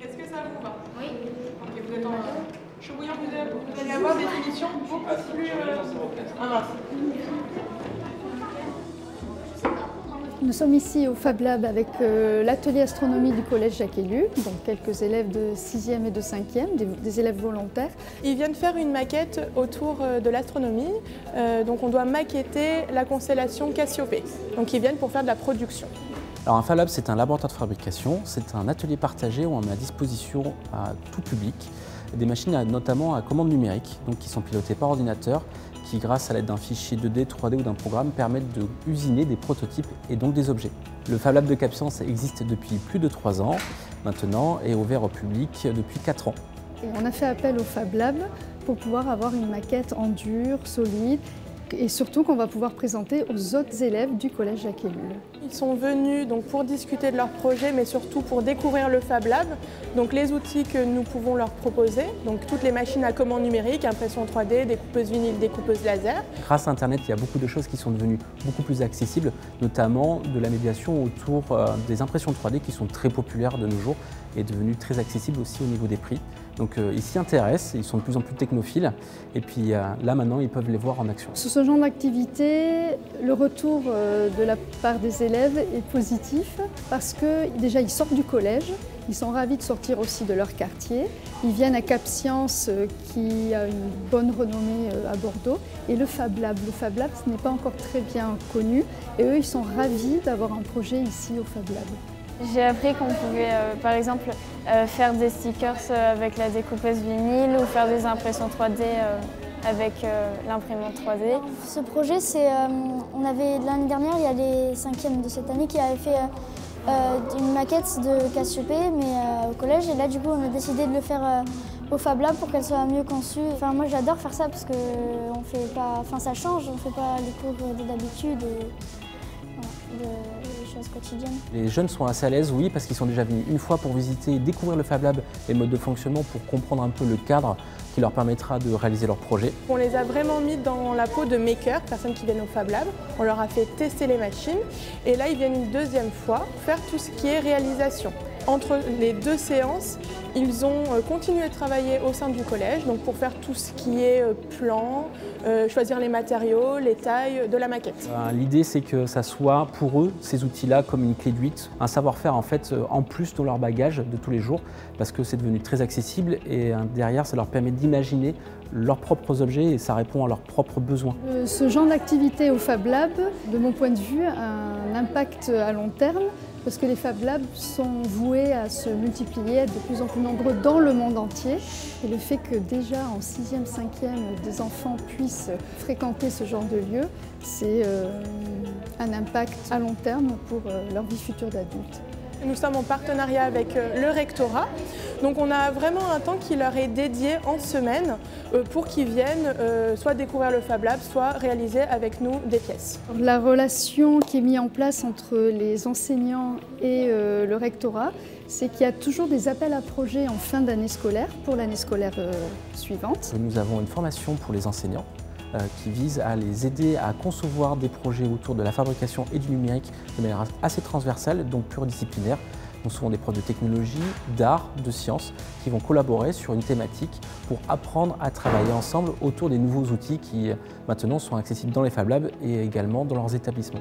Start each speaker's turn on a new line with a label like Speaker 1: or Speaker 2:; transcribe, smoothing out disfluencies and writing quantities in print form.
Speaker 1: Est-ce que ça vous va?
Speaker 2: Oui.
Speaker 1: Ok, vous êtes en chaud bouillant, vous allez avoir des finitions beaucoup plus... Ah mince.
Speaker 3: Nous sommes ici au Fab Lab avec l'atelier astronomie du collège Jacques Ellul, donc quelques élèves de 6e et de 5e, des élèves volontaires.
Speaker 1: Ils viennent faire une maquette autour de l'astronomie, donc on doit maqueter la constellation Cassiopée. Donc ils viennent pour faire de la production.
Speaker 4: Alors un Fab Lab, c'est un laboratoire de fabrication, c'est un atelier partagé où on met à disposition à tout public des machines notamment à commande numérique, donc qui sont pilotées par ordinateur, qui grâce à l'aide d'un fichier 2D, 3D ou d'un programme permettent de usiner des prototypes et donc des objets. Le Fab Lab de CapScience existe depuis plus de 3 ans maintenant et est ouvert au public depuis 4 ans.
Speaker 3: Et on a fait appel au Fab Lab pour pouvoir avoir une maquette en dur, solide, et surtout qu'on va pouvoir présenter aux autres élèves du collège Jacques Ellul.
Speaker 1: Ils sont venus donc, pour discuter de leur projet, mais surtout pour découvrir le Fab Lab, donc les outils que nous pouvons leur proposer, donc toutes les machines à commande numérique, impression 3D, découpeuse vinyle, découpeuse laser.
Speaker 4: Grâce à Internet, il y a beaucoup de choses qui sont devenues beaucoup plus accessibles, notamment de la médiation autour des impressions 3D qui sont très populaires de nos jours et devenues très accessibles aussi au niveau des prix. Donc ils s'y intéressent, ils sont de plus en plus technophiles et puis là maintenant ils peuvent les voir en action.
Speaker 3: Sur ce genre d'activité, le retour de la part des élèves est positif parce que déjà ils sortent du collège, ils sont ravis de sortir aussi de leur quartier, ils viennent à CapScience qui a une bonne renommée à Bordeaux et le Fab Lab. Le Fab Lab ce n'est pas encore très bien connu et eux ils sont ravis d'avoir un projet ici au Fab Lab.
Speaker 5: J'ai appris qu'on pouvait, par exemple, faire des stickers avec la découpeuse vinyle ou faire des impressions 3D avec l'imprimante 3D.
Speaker 6: Ce projet, on avait l'année dernière, il y a les 5e de cette année qui avaient fait une maquette de Cassiopée, mais au collège. Et là, du coup, on a décidé de le faire au Fab Lab pour qu'elle soit mieux conçue. Enfin, moi, j'adore faire ça parce que on fait pas, enfin, ça change, on ne fait pas les cours de d'habitude. Quotidiennes.
Speaker 4: Les jeunes sont assez à l'aise, oui, parce qu'ils sont déjà venus une fois pour visiter et découvrir le Fab Lab et le mode de fonctionnement pour comprendre un peu le cadre qui leur permettra de réaliser leur projet.
Speaker 1: On les a vraiment mis dans la peau de makers, personnes qui viennent au Fab Lab. On leur a fait tester les machines et là ils viennent une deuxième fois faire tout ce qui est réalisation. Entre les 2 séances, ils ont continué de travailler au sein du collège donc pour faire tout ce qui est plan, choisir les matériaux, les tailles de la maquette.
Speaker 4: L'idée c'est que ça soit pour eux, ces outils-là, comme une clé de 8, un savoir-faire en fait en plus dans leur bagage de tous les jours parce que c'est devenu très accessible et derrière ça leur permet d'imaginer leurs propres objets et ça répond à leurs propres besoins.
Speaker 3: Ce genre d'activité au Fab Lab, de mon point de vue, a un impact à long terme parce que les Fab Labs sont voués à se multiplier, à être de plus en plus nombreux dans le monde entier. Et le fait que déjà en 6e, 5e, des enfants puissent fréquenter ce genre de lieu, c'est un impact à long terme pour leur vie future d'adulte.
Speaker 1: Nous sommes en partenariat avec le rectorat, donc on a vraiment un temps qui leur est dédié en semaine pour qu'ils viennent soit découvrir le Fab Lab, soit réaliser avec nous des pièces.
Speaker 3: La relation qui est mise en place entre les enseignants et le rectorat, c'est qu'il y a toujours des appels à projets en fin d'année scolaire pour l'année scolaire suivante.
Speaker 4: Nous avons une formation pour les enseignants qui vise à les aider à concevoir des projets autour de la fabrication et du numérique de manière assez transversale, donc pluridisciplinaire. Donc souvent des profs de technologie, d'art, de sciences qui vont collaborer sur une thématique pour apprendre à travailler ensemble autour des nouveaux outils qui maintenant sont accessibles dans les Fab Labs et également dans leurs établissements.